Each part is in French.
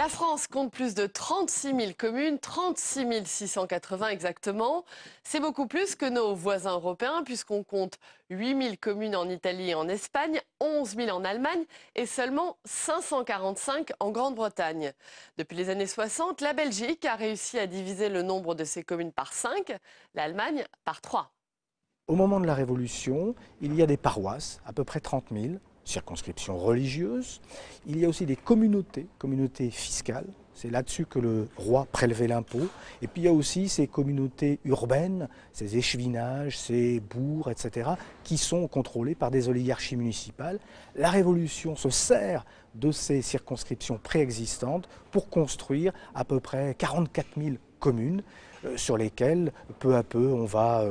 La France compte plus de 36 000 communes, 36 680 exactement. C'est beaucoup plus que nos voisins européens puisqu'on compte 8 000 communes en Italie et en Espagne, 11 000 en Allemagne et seulement 545 en Grande-Bretagne. Depuis les années 60, la Belgique a réussi à diviser le nombre de ses communes par 5, l'Allemagne par 3. Au moment de la Révolution, il y a des paroisses, à peu près 30 000, circonscriptions religieuses. Il y a aussi des communautés fiscales. C'est là-dessus que le roi prélevait l'impôt. Et puis il y a aussi ces communautés urbaines, ces échevinages, ces bourgs, etc., qui sont contrôlés par des oligarchies municipales. La Révolution se sert de ces circonscriptions préexistantes pour construire à peu près 44 000 communes sur lesquelles, peu à peu, on va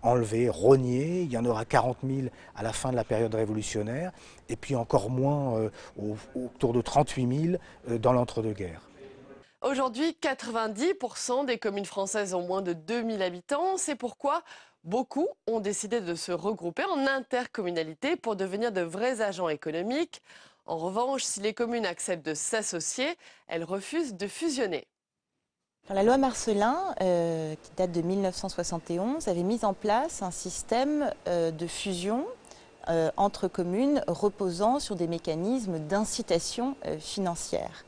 enlever, rogner. Il y en aura 40 000 à la fin de la période révolutionnaire, et puis encore moins autour de 38 000 dans l'entre-deux-guerres. Aujourd'hui, 90% des communes françaises ont moins de 2000 habitants. C'est pourquoi beaucoup ont décidé de se regrouper en intercommunalité pour devenir de vrais agents économiques. En revanche, si les communes acceptent de s'associer, elles refusent de fusionner. La loi Marcellin, qui date de 1971, avait mis en place un système de fusion entre communes reposant sur des mécanismes d'incitation financière.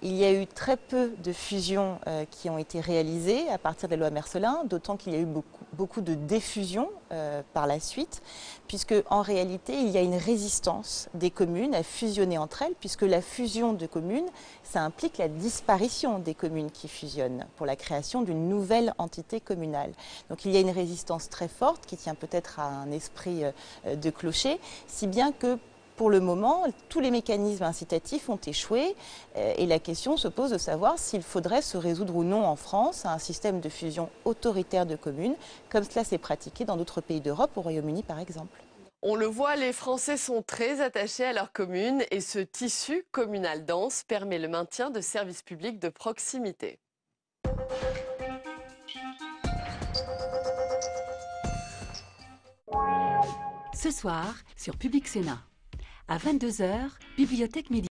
Il y a eu très peu de fusions qui ont été réalisées à partir de la loi Marcellin, d'autant qu'il y a eu beaucoup de défusions par la suite, puisque en réalité, il y a une résistance des communes à fusionner entre elles, puisque la fusion de communes, ça implique la disparition des communes qui fusionnent pour la création d'une nouvelle entité communale. Donc il y a une résistance très forte qui tient peut-être à un esprit de clocher, si bien que pour le moment, tous les mécanismes incitatifs ont échoué et la question se pose de savoir s'il faudrait se résoudre ou non en France à un système de fusion autoritaire de communes, comme cela s'est pratiqué dans d'autres pays d'Europe, au Royaume-Uni par exemple. On le voit, les Français sont très attachés à leurs communes et ce tissu communal dense permet le maintien de services publics de proximité. Ce soir, sur Public Sénat, à 22 h, Bibliothèque Méditerranée.